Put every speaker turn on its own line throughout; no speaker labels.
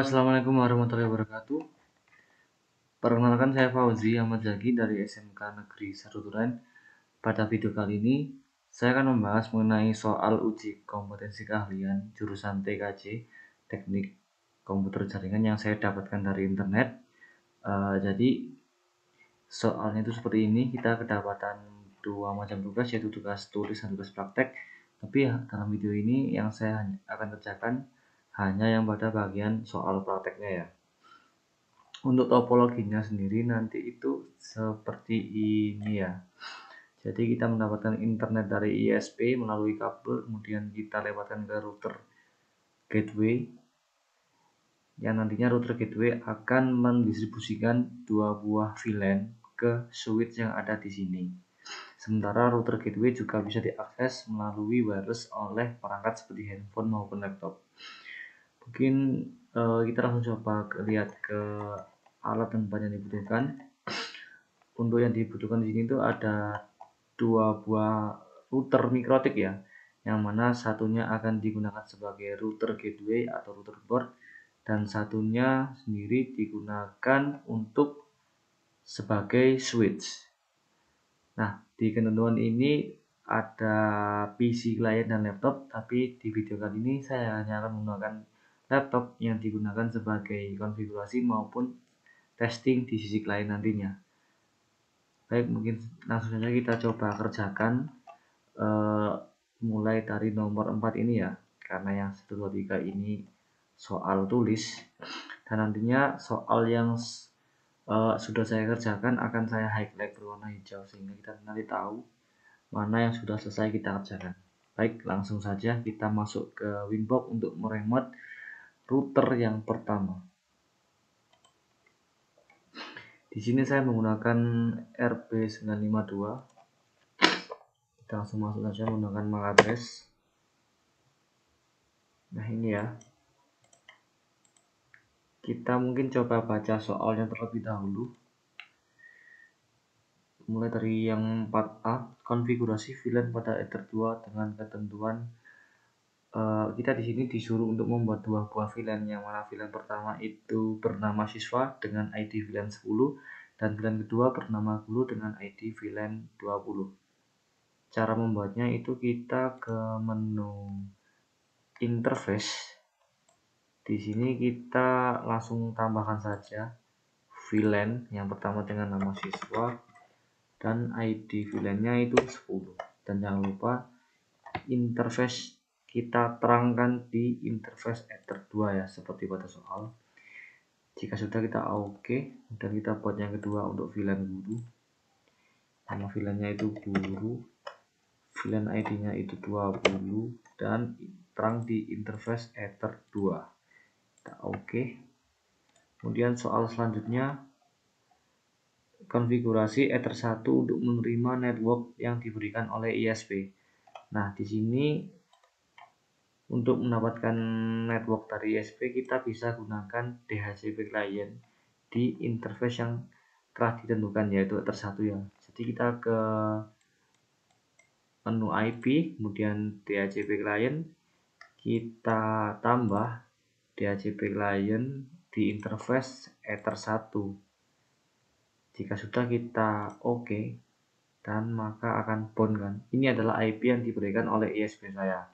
Assalamualaikum warahmatullahi wabarakatuh. Perkenalkan, saya Fauzi Ahmad Zaki dari SMK Negeri 1 Duren. Pada video kali ini, saya akan membahas mengenai soal uji kompetensi keahlian jurusan TKJ, Teknik Komputer Jaringan, yang saya dapatkan dari internet. Jadi, soalnya itu seperti ini. Kita kedapatan dua macam tugas, yaitu tugas tulis dan tugas praktek. Tapi dalam video ini yang saya akan kerjakan hanya yang pada bagian soal prakteknya ya. Untuk topologinya sendiri nanti itu seperti ini ya. Jadi kita mendapatkan internet dari ISP melalui kabel, kemudian kita lewatkan ke router gateway, yang nantinya router gateway akan mendistribusikan dua buah VLAN ke switch yang ada di sini. Sementara router gateway juga bisa diakses melalui wireless oleh perangkat seperti handphone maupun laptop. Mungkin kita langsung coba lihat ke alat dan bahan yang dibutuhkan. Untuk yang dibutuhkan di sini itu ada dua buah router mikrotik ya, yang mana satunya akan digunakan sebagai router gateway atau router board, dan satunya sendiri digunakan untuk sebagai switch. Nah, di ketentuan ini ada PC, client, dan laptop, tapi di video kali ini saya hanya akan menggunakan laptop yang digunakan sebagai konfigurasi maupun testing di sisi klien nantinya. Baik, mungkin langsung saja kita coba kerjakan mulai dari nomor 4 ini ya, karena yang 1, 2, 3 ini soal tulis, dan nantinya soal yang sudah saya kerjakan akan saya highlight berwarna hijau sehingga kita nanti tahu mana yang sudah selesai kita kerjakan. Baik, langsung saja kita masuk ke Winbox untuk meremote router yang pertama. Di sini saya menggunakan RB952. Kita langsung masuk saja menggunakan MAC address. Nah, ini ya. Kita mungkin coba baca soalnya terlebih dahulu. Mulai dari yang 4A, konfigurasi VLAN pada Ether 2 dengan ketentuan kita di sini disuruh untuk membuat dua buah VLAN, yang mana VLAN pertama itu bernama siswa dengan ID VLAN 10 dan VLAN kedua bernama guru dengan ID VLAN 20. Cara membuatnya itu kita ke menu interface. Di sini kita langsung tambahkan saja VLAN yang pertama dengan nama siswa dan ID VLAN-nya itu 10. Dan jangan lupa interface kita terangkan di interface Ether 2 ya, seperti pada soal. Jika sudah, kita OK, dan kita buat yang kedua untuk VLAN guru. Nama VLAN-nya itu guru, VLAN ID-nya itu 20, dan terang di interface Ether 2. Kita OK. Kemudian soal selanjutnya, konfigurasi Ether 1 untuk menerima network yang diberikan oleh ISP. Nah, di sini untuk mendapatkan network dari ISP kita bisa gunakan DHCP client di interface yang telah ditentukan, yaitu Ether 1 ya. Jadi kita ke menu IP, kemudian DHCP client, kita tambah DHCP client di interface Ether 1. Jika sudah, kita OK, dan maka akan bound kan. Ini adalah IP yang diberikan oleh ISP saya.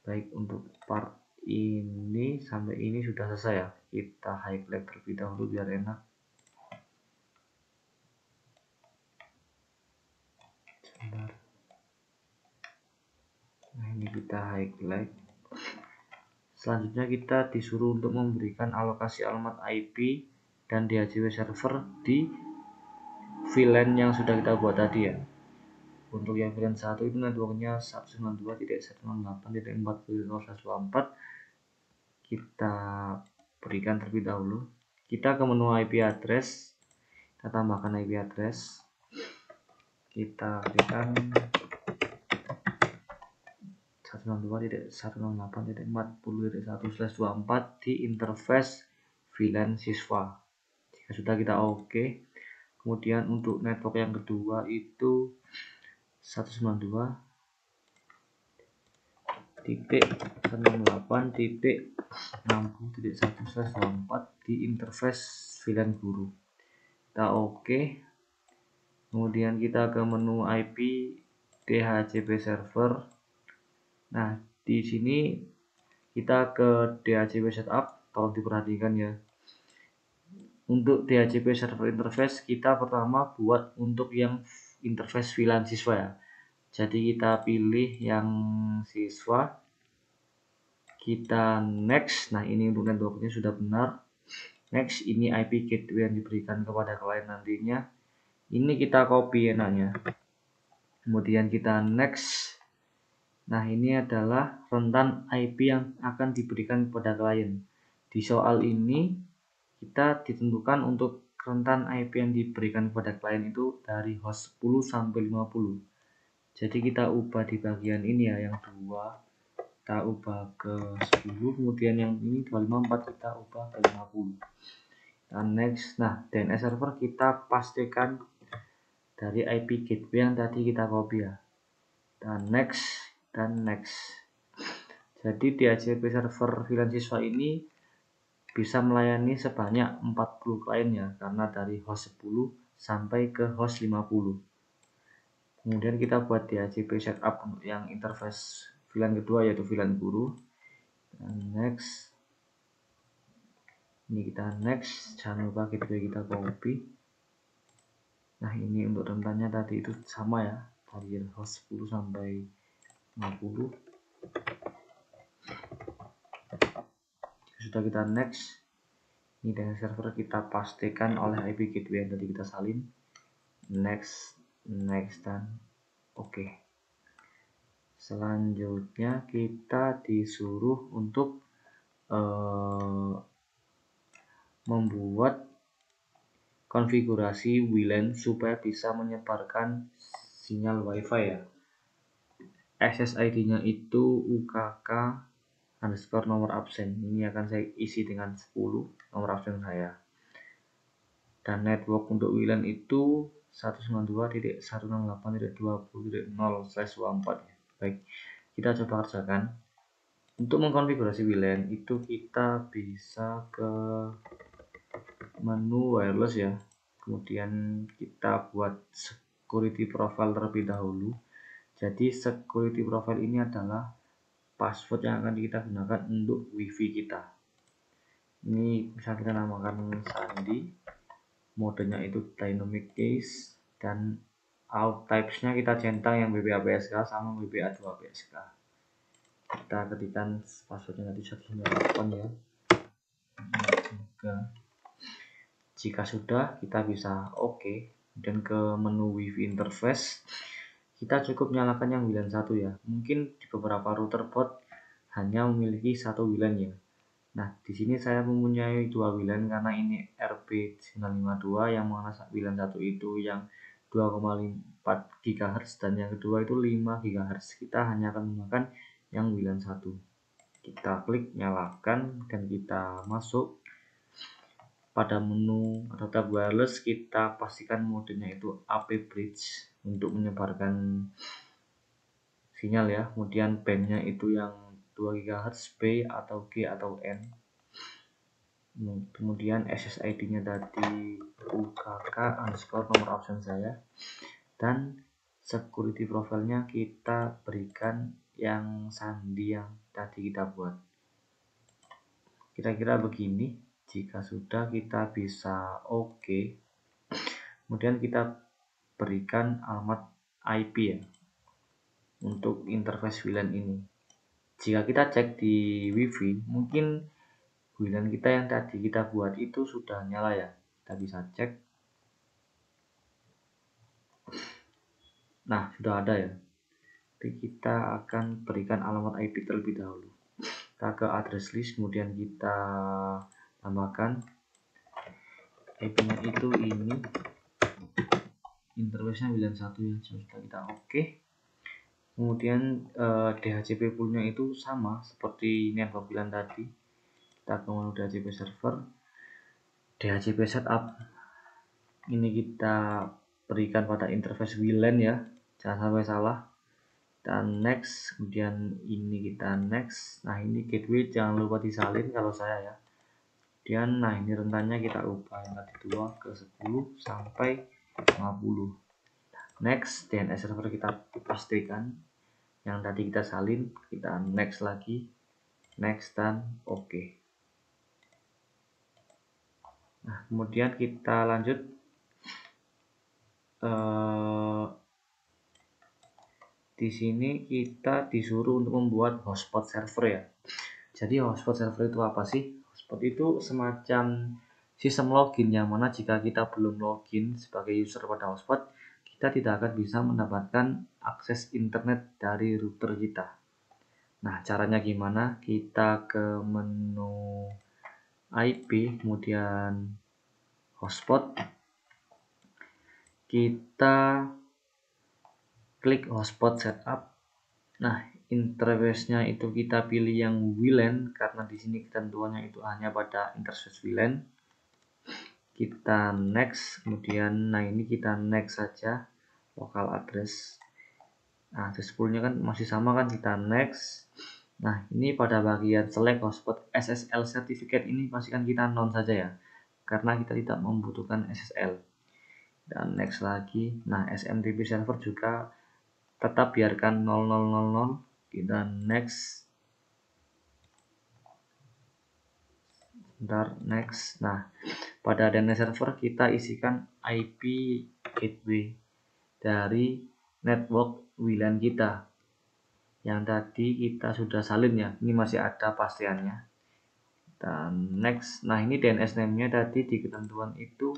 Baik, untuk part ini sampai ini sudah selesai ya. Kita highlight terlebih dahulu biar enak. Sebentar. Nah, ini kita highlight. Selanjutnya kita disuruh untuk memberikan alokasi alamat IP dan DHCP server di VLAN yang sudah kita buat tadi ya. Untuk yang VLAN 1 itu networknya 192.168.40.024. Kita berikan terlebih dahulu. Kita ke menu IP address, kita tambahkan IP address, kita berikan 192.168.40.1/24 di interface VLAN siswa. Jika sudah, kita OK. Kemudian untuk network yang kedua itu 192.168.40.024 168.60.1/24 di interface VLAN guru. Kita oke. Kemudian kita ke menu IP DHCP server. Nah, di sini kita ke DHCP setup, tolong diperhatikan ya. Untuk DHCP server interface kita pertama buat untuk yang interface VLAN siswa ya. Jadi kita pilih yang siswa, kita next. Nah, ini untuk networknya sudah benar. Next, ini IP gateway yang diberikan kepada klien nantinya. Ini kita copy enaknya. Kemudian kita next. Nah, ini adalah rentan IP yang akan diberikan kepada klien. Di soal ini kita ditentukan untuk rentan IP yang diberikan kepada klien itu dari host 10 sampai 50. Jadi kita ubah di bagian ini ya, yang 2 kita ubah ke 10, kemudian yang ini 254 kita ubah ke 50. Dan next. Nah, DNS server kita pastikan dari IP gateway yang tadi kita copy ya. Dan next. Jadi DHCP server VLAN siswa ini bisa melayani sebanyak 40 klien ya, karena dari host 10 sampai ke host 50. Kemudian kita buat DHCP setup untuk yang interface VLAN kedua, yaitu VLAN guru. Dan next. Ini kita next. Jangan lupa gateway kita copy. Nah, ini untuk rentannya tadi itu sama ya, dari host 10 sampai 50. Sudah kita next. Ini dengan server kita pastikan oleh IP gateway yang tadi kita salin. Next dan oke. Selanjutnya kita disuruh untuk membuat konfigurasi WLAN supaya bisa menyebarkan sinyal WiFi ya. SSID-nya itu UKK_nomor absen. Ini akan saya isi dengan 10 nomor absen saya. Dan network untuk WLAN itu 192.168.20.0/24. Baik, kita coba kerjakan. Untuk mengkonfigurasi WLAN itu kita bisa ke menu wireless ya. Kemudian kita buat security profile terlebih dahulu. Jadi security profile ini adalah password yang akan kita gunakan untuk wifi kita. Ini bisa kita namakan Sandi. Modenya itu dynamic case, dan out types-nya kita centang yang WPA-PSK sama WPA2-PSK. Kita ketikkan passwordnya tadi 198 ya. Jika sudah, kita bisa oke. Dan ke menu wifi interface kita cukup nyalakan yang WLAN 1 ya. Mungkin di beberapa router port hanya memiliki satu WLAN ya. Nah, di sini saya mempunyai 2 WLAN karena ini RP952, yang mana WLAN 1 itu yang 2,4 GHz dan yang kedua itu 5 GHz. Kita hanya akan menggunakan yang WLAN 1. Kita klik nyalakan dan kita masuk. Pada menu atau tab wireless kita pastikan modenya itu AP bridge untuk menyebarkan sinyal ya. Kemudian bandnya itu yang 2 GHz, B atau G atau N. Kemudian SSID-nya tadi UKK_nomor absen saya. Dan security profile-nya kita berikan yang sandi yang tadi kita buat. Kira-kira begini. Jika sudah, kita bisa oke. Kemudian kita berikan alamat IP ya untuk interface WLAN ini. Jika kita cek di wifi, mungkin WLAN kita yang tadi kita buat itu sudah nyala ya. Kita bisa cek. Nah, sudah ada ya. Jadi kita akan berikan alamat IP terlebih dahulu. Kita ke address list, kemudian kita tambahkan IP-nya itu ini, interface-nya WLAN 1 ya. Sudah kita oke. Kemudian DHCP pool-nya itu sama seperti network WLAN tadi. Kita ke menu DHCP server, DHCP setup. Ini kita berikan pada interface WLAN ya, jangan sampai salah. kita next, kemudian ini kita next. Nah, ini gateway jangan lupa disalin kalau saya ya. Kemudian nah ini rentannya kita ubah yang tadi 2 ke 10 sampai 50. Next, DNS server kita pastikan yang tadi kita salin, kita next lagi, next dan oke. Nah, kemudian kita lanjut di sini kita disuruh untuk membuat hotspot server ya. Jadi hotspot server itu apa sih? Hotspot itu semacam sistem login yang mana jika kita belum login sebagai user pada hotspot, kita tidak akan bisa mendapatkan akses internet dari router kita. Nah, caranya gimana? Kita ke menu IP, kemudian hotspot, kita klik hotspot setup. Nah, interface-nya itu kita pilih yang WLAN karena di sini ketentuannya itu hanya pada interface WLAN. Kita next, kemudian nah ini kita next saja local address. Nah, address-nya kan masih sama kan, kita next. Nah, ini pada bagian select hotspot SSL certificate ini pastikan kita non saja ya, karena kita tidak membutuhkan SSL. Dan next lagi. Nah, SMTP server juga tetap biarkan 0000. Kita next. Bentar, next. Nah, pada DNS server kita isikan IP gateway dari network WLAN kita yang tadi kita sudah salin ya. Ini masih ada pastiannya. Dan next. Nah, ini DNS name-nya tadi di ketentuan itu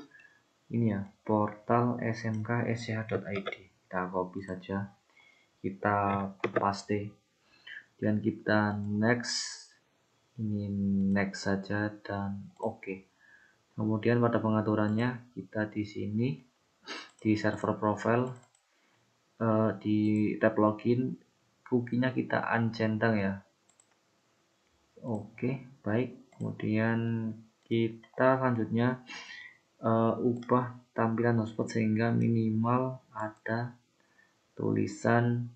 ini ya, portal smk.sch.id. Kita copy saja, kita paste, dan kita next. Ini next saja dan oke. Kemudian pada pengaturannya kita di sini di server profile di tab login, cookie-nya kita uncentang ya. Oke, baik. Kemudian kita selanjutnya ubah tampilan hotspot sehingga minimal ada tulisan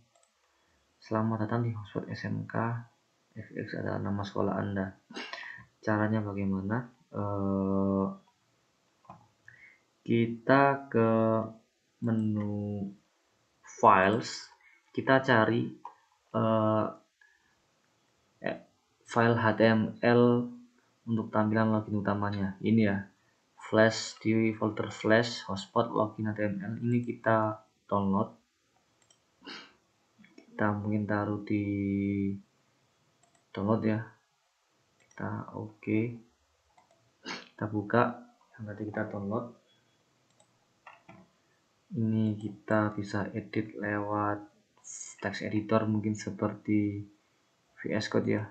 selamat datang di hotspot SMK FX adalah nama sekolah Anda. Caranya bagaimana? Kita ke menu files, kita cari file HTML untuk tampilan login utamanya. Ini ya, flash di folder flash hotspot login HTML ini kita download. Kita mungkin taruh di download ya. Kita oke. Kita buka yang tadi kita download. Ini kita bisa edit lewat text editor mungkin seperti VS Code ya.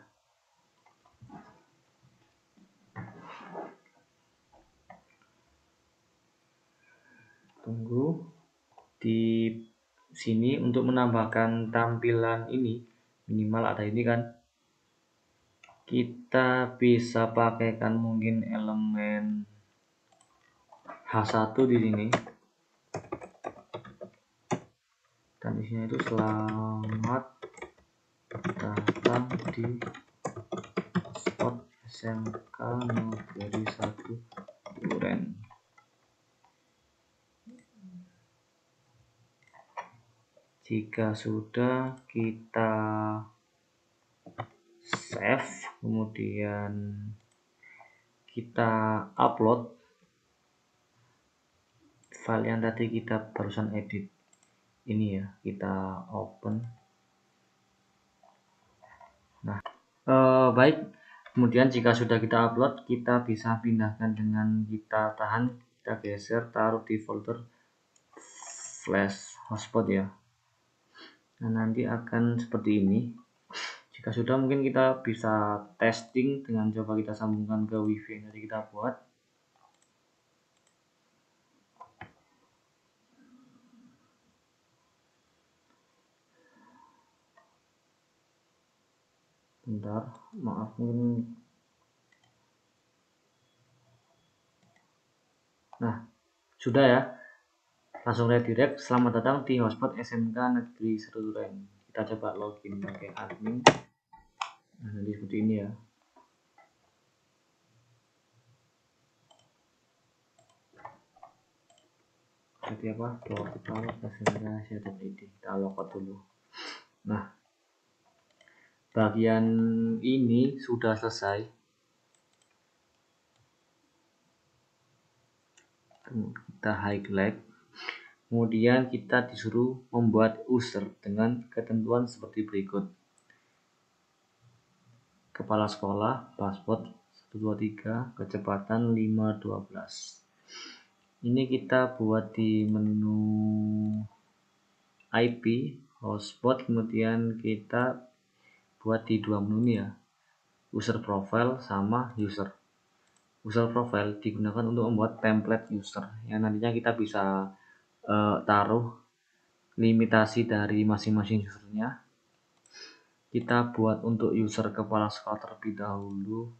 Tunggu. Di sini untuk menambahkan tampilan ini minimal ada ini kan, kita bisa pakaikan mungkin elemen H1 di sini, dan di sini itu selamat datang di hotspot SMK Negeri 1 Duren. Jika sudah, kita save, kemudian kita upload file yang tadi kita barusan edit. Ini ya, kita open. Nah, baik. Kemudian jika sudah kita upload, kita bisa pindahkan dengan kita tahan, kita geser, taruh di folder flash hotspot ya. Nah, nanti akan seperti ini. Jika sudah, mungkin kita bisa testing dengan coba kita sambungkan ke wifi yang tadi kita buat. Bentar, maaf mungkin. Nah, sudah ya. Langsung redirect, selamat datang di hotspot SMK Negeri 1 Duren. kita coba login pakai admin. Nah, nanti seperti ini ya. Jadi apa? Kita logout dulu. Nah, bagian ini sudah selesai. Kita highlight. Kemudian kita disuruh membuat user dengan ketentuan seperti berikut. Kepala sekolah, password 123, kecepatan 512. Ini kita buat di menu IP, hotspot, kemudian kita buat di dua menu ini ya, user profile sama user. User profile digunakan untuk membuat template user yang nantinya kita bisa taruh limitasi dari masing-masing usernya. Kita buat untuk user kepala sekolah terlebih dahulu.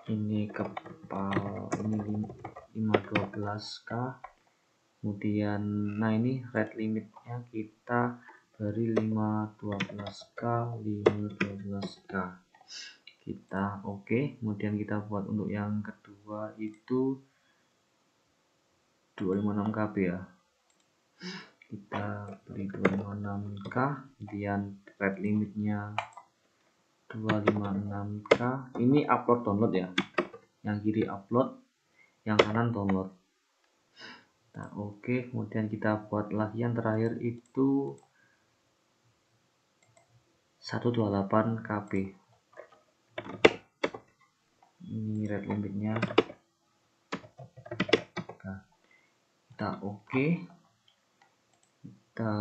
Ini kepala ini 512k. Kemudian nah ini rate limitnya kita beri 512k 512k. Kita oke. Kemudian kita buat untuk yang kedua itu 256kb ya. Kita beri 256k, kemudian rate limitnya 256k. Ini upload download ya, yang kiri upload, yang kanan download. Nah oke, kemudian kita buat lagi yang terakhir itu 128kb. Ini rate limitnya. Nah, kita oke. Kita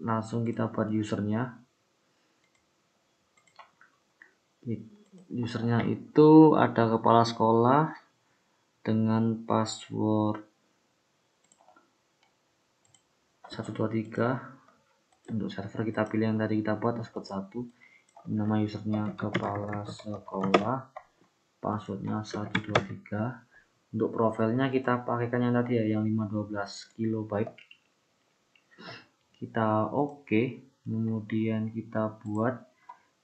langsung kita buat usernya. Usernya itu ada kepala sekolah dengan password 123. Untuk server kita pilih yang tadi kita buat, password 1. Nama usernya kepala sekolah, passwordnya 123. Untuk profilnya kita pakaikan yang tadi ya, yang 512 KB. Kita oke. Kemudian kita buat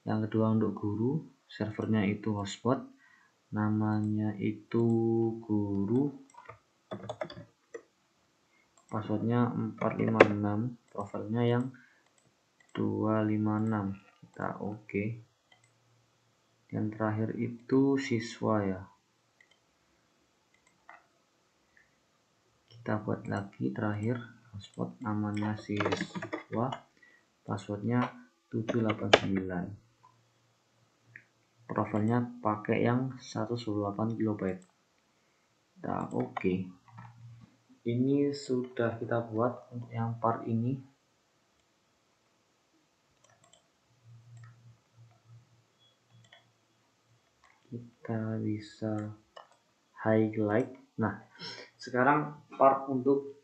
yang kedua untuk guru, servernya itu hotspot, namanya itu guru, passwordnya 456, profilnya yang 256. Kita oke. Yang terakhir itu siswa ya, kita buat lagi terakhir hotspot, namanya siswa, passwordnya 789, profilnya pakai yang 128 KB. Kita oke. Ini sudah kita buat untuk yang part ini. Kita bisa highlight. Nah, sekarang part untuk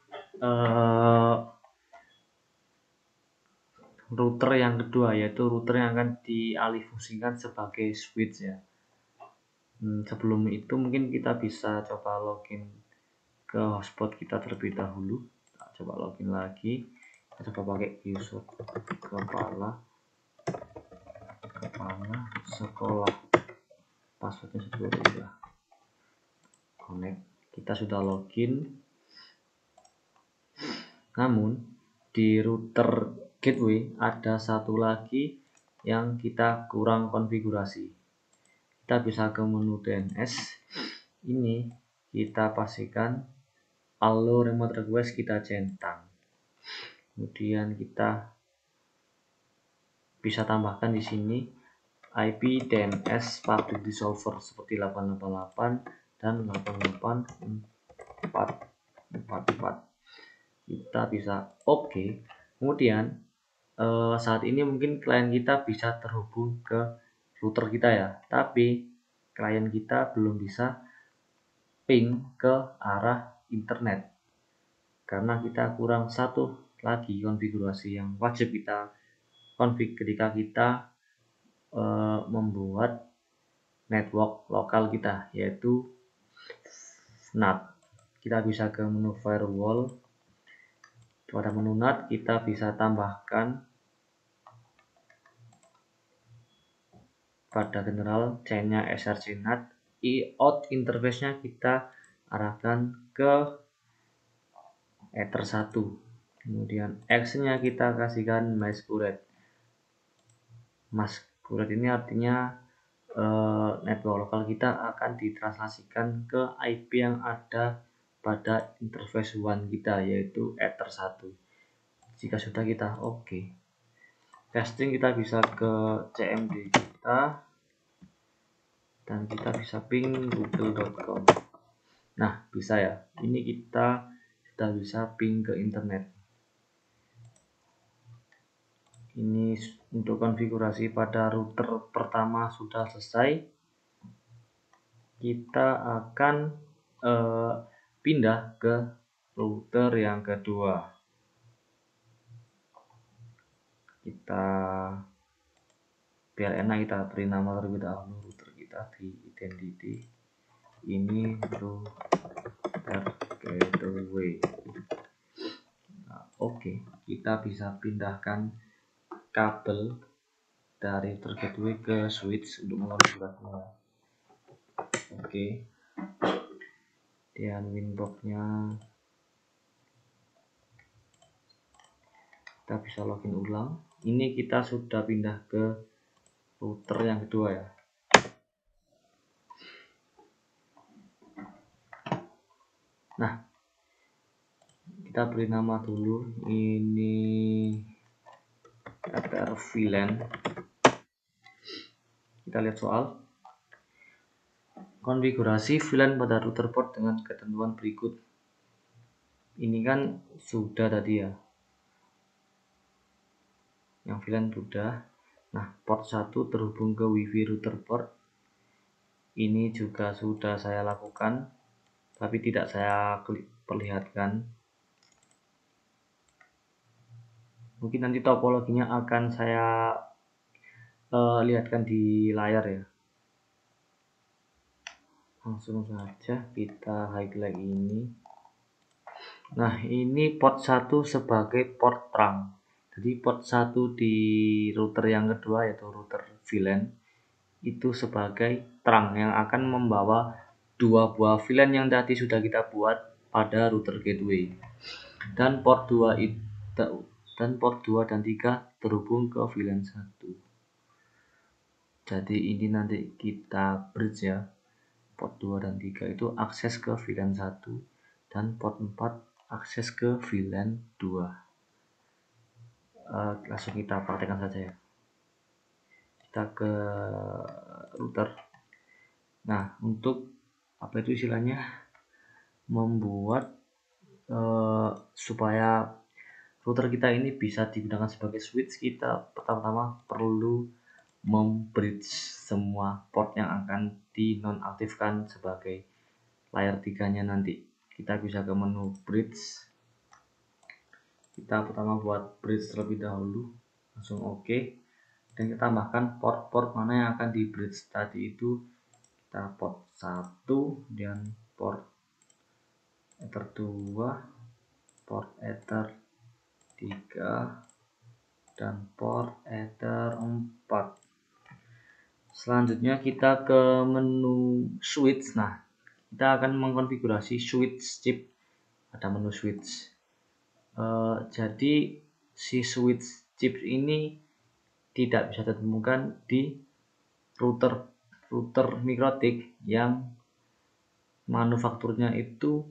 router yang kedua, yaitu router yang akan dialihfungsikan sebagai switch ya. Sebelum itu mungkin kita bisa coba login ke hotspot kita terlebih dahulu. Kita coba login lagi. Kita coba pakai user kepala sekolah, passwordnya 123. Connect. Kita sudah login. Namun di router gateway ada satu lagi yang kita kurang konfigurasi. Kita bisa ke menu DNS. Ini kita pastikan allow remote request, kita centang. Kemudian kita bisa tambahkan di sini IP DNS public resolver seperti 888 dan 88444. Kita bisa oke. Kemudian saat ini mungkin klien kita bisa terhubung ke router kita ya, tapi klien kita belum bisa ping ke arah internet karena kita kurang satu lagi konfigurasi yang wajib kita config ketika kita membuat network lokal kita, yaitu NAT. Kita bisa ke menu firewall, Pada menu NAT kita bisa tambahkan pada general chainnya src NAT. Out interface-nya kita arahkan ke Ether 1. Kemudian X-nya kita kasihkan masquerade. Masquerade ini artinya network lokal kita akan ditranslasikan ke IP yang ada pada interface WAN kita, yaitu Ether 1. Jika sudah kita oke. Testing kita bisa ke CMD kita dan kita bisa ping google.com. Nah, bisa ya. Ini kita sudah bisa ping ke internet. Ini untuk konfigurasi pada router pertama sudah selesai. Kita akan pindah ke router yang kedua. Kita biar enak kita beri nama terlebih dahulu router kita di identity. Ini router gateway. Nah, oke, kita bisa pindahkan kabel dari router gateway ke switch untuk mengonfigurasinya. Oke. Dan winbox-nya kita bisa login ulang. Ini kita sudah pindah ke router yang kedua ya. Nah, kita beri nama dulu, ini Ether VLAN. Kita lihat soal konfigurasi VLAN pada router port dengan ketentuan berikut. Ini kan sudah tadi ya, yang VLAN sudah. Nah, port 1 terhubung ke WiFi router port. Ini juga sudah saya lakukan, tapi tidak saya perlihatkan. Mungkin nanti topologinya akan saya lihatkan di layar ya. Langsung saja kita highlight ini. Nah, ini port 1 sebagai port terang. Jadi port 1 di router yang kedua, yaitu router VLAN, itu sebagai terang yang akan membawa dua buah VLAN yang tadi sudah kita buat pada router gateway. Dan port 2 dan 3 terhubung ke VLAN 1. Jadi ini nanti kita bridge ya. Port 2 dan 3 itu akses ke VLAN 1 dan port 4 akses ke VLAN 2. Langsung kita praktekkan saja ya. Kita ke router. Nah, untuk apa itu istilahnya, membuat supaya router kita ini bisa digunakan sebagai switch, kita pertama-tama perlu membridge semua port yang akan dinonaktifkan sebagai layer 3-nya nanti. Kita bisa ke menu bridge. Kita pertama buat bridge terlebih dahulu, langsung oke. Dan kita tambahkan port-port mana yang akan di bridge tadi itu. Kita port 1 dan port Ether 2, port Ether 3, dan port Ether 4. Selanjutnya kita ke menu switch. Nah, kita akan mengkonfigurasi switch chip. Ada menu switch. Jadi si switch chip ini tidak bisa ditemukan di router MikroTik yang manufakturnya itu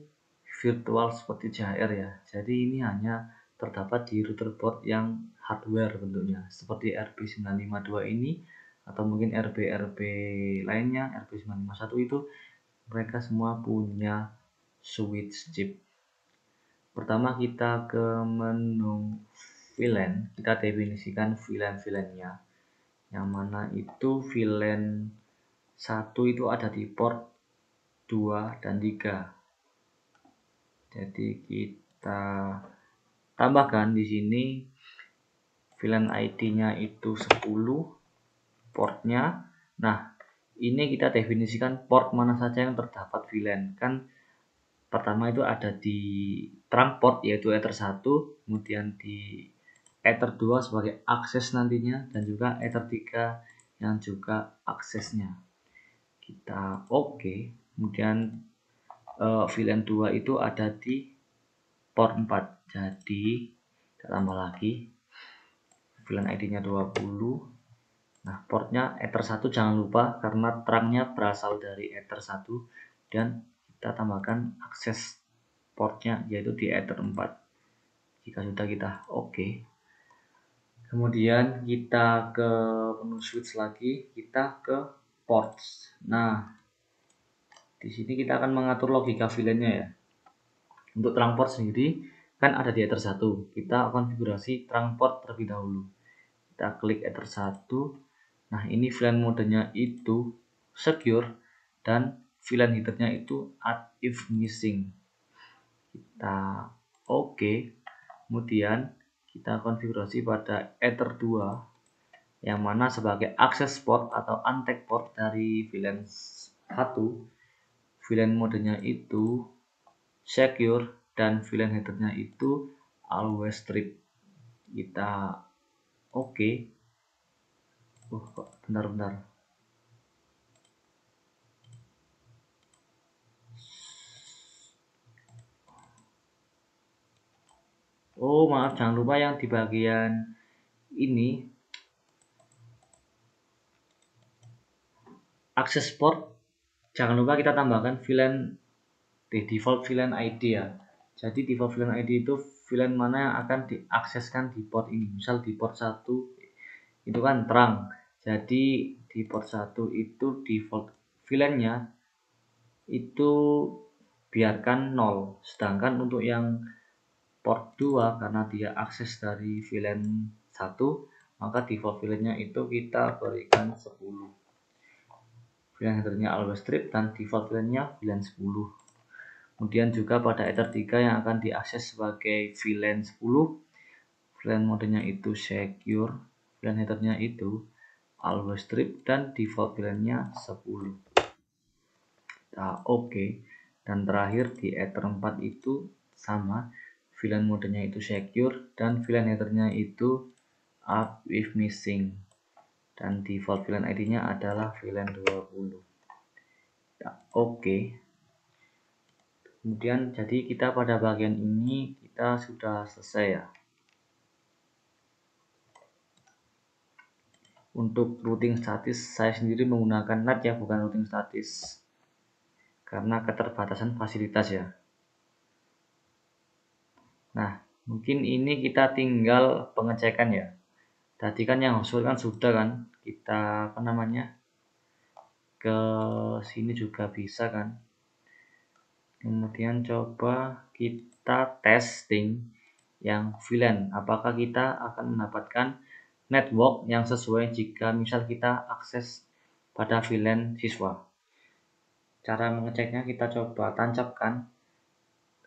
virtual seperti CHR ya. Jadi ini hanya terdapat di router port yang hardware bentuknya, seperti RB952 ini atau mungkin RB lainnya, RB951 itu mereka semua punya switch chip. Pertama kita ke menu VLAN, kita definisikan VLAN-nya. Yang mana itu VLAN 1 itu ada di port 2 dan 3. Jadi kita tambahkan di sini VLAN ID-nya itu 10, portnya. Nah, ini kita definisikan port mana saja yang terdapat VLAN. Kan pertama itu ada di trunk port yaitu Ether 1, kemudian di Ether 2 sebagai akses nantinya, dan juga Ether 3 yang juga aksesnya. Kita oke. Kemudian VLAN 2 itu ada di port 4. Jadi kita tambah lagi VLAN ID-nya 20. Nah, portnya Ether 1 jangan lupa karena trunknya berasal dari Ether 1, dan kita tambahkan akses portnya yaitu di Ether 4. Jika sudah, kita oke. Kemudian kita ke menu switch lagi, kita ke ports. Nah, di sini kita akan mengatur logika VLAN-nya ya. Untuk trunk port sendiri kan ada di Ether 1. Kita konfigurasi trunk port terlebih dahulu. Kita klik Ether 1. Nah, ini VLAN modenya itu secure dan VLAN headernya itu add if missing. Kita oke. Kemudian kita konfigurasi pada Ether 2 yang mana sebagai akses port atau untagged port dari VLAN 1. VLAN modenya itu secure dan VLAN headernya itu always strip. Kita oke. Bentar. Oh, maaf, jangan lupa yang di bagian ini akses port, jangan lupa kita tambahkan VLAN di default VLAN ID ya. Jadi default VLAN ID itu VLAN mana yang akan diakseskan di port ini. Misal di port 1 itu kan terang. Jadi di port 1 itu default VLAN-nya itu biarkan 0. Sedangkan untuk yang port 2 karena dia akses dari VLAN 1, maka default VLAN-nya itu kita berikan 10. VLAN headernya always strip dan default VLAN-nya VLAN 10. Kemudian juga pada Ether 3 yang akan diakses sebagai VLAN 10, VLAN modenya itu secure, VLAN headernya itu always strip dan default VLAN-nya 10. Nah, oke. Dan terakhir di Ether 4 itu sama, VLAN modenya itu secure dan VLAN headernya itu add if missing, dan default VLAN ID-nya adalah VLAN 20. Nah, oke. Kemudian jadi kita pada bagian ini kita sudah selesai ya. Untuk routing statis saya sendiri menggunakan NAT ya, bukan routing statis, karena keterbatasan fasilitas ya. Nah, mungkin ini kita tinggal pengecekan ya. Tadi kan yang household kan sudah kan, kita ke sini juga bisa kan. Kemudian coba kita testing yang VLAN, apakah kita akan mendapatkan network yang sesuai jika misal kita akses pada VLAN siswa. Cara mengeceknya kita coba tancapkan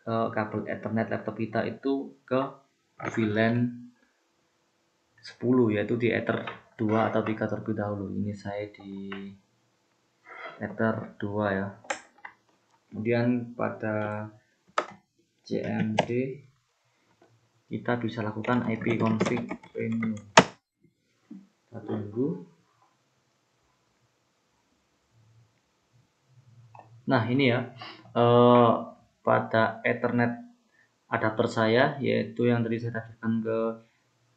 kabel Ethernet laptop kita itu ke VLAN 10 yaitu di Ether 2 atau 3 terlebih dahulu. Ini saya di Ether 2 ya. Kemudian pada CMD kita bisa lakukan IP config venue. Kita tunggu. Nah, ini ya pada Ethernet adapter saya, yaitu yang tadi saya tadikan ke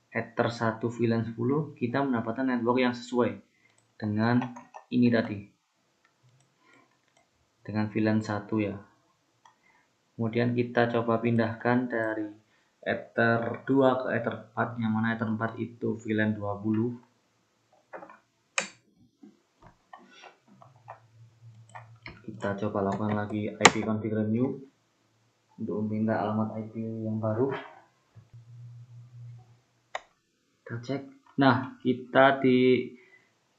Ether 1 VLAN 10, kita mendapatkan network yang sesuai dengan ini tadi, dengan VLAN 1 ya. Kemudian kita coba pindahkan dari Ether 2 ke Ether 4, yang mana Ether 4 itu VLAN 20. Kita coba lakukan lagi IP config renew untuk meminta alamat IP yang baru. Kita cek. Nah, kita di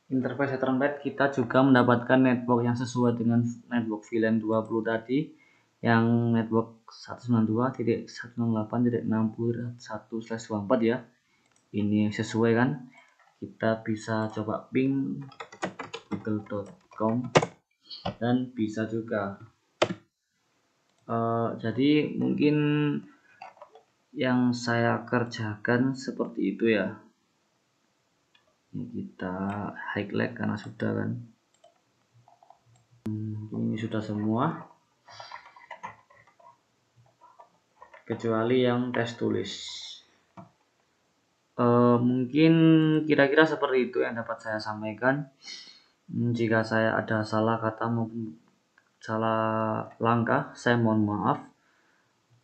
interface Ethernet kita juga mendapatkan network yang sesuai dengan network VLAN 20 tadi, yang network 192.168.60.1/24 ya. Ini sesuai kan? Kita bisa coba ping google.com dan bisa juga Jadi mungkin yang saya kerjakan seperti itu ya. Ini kita highlight karena sudah kan. Ini sudah semua. Kecuali yang tes tulis. Mungkin kira-kira seperti itu yang dapat saya sampaikan. Jika saya ada salah kata maupun salah langkah, saya mohon maaf.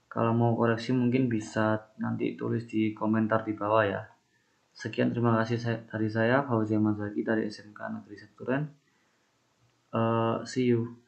Kalau mau koreksi mungkin bisa nanti tulis di komentar di bawah ya. Sekian, terima kasih dari saya Fauzi Ahmad Zaki dari SMK Negeri 1 Duren. See you.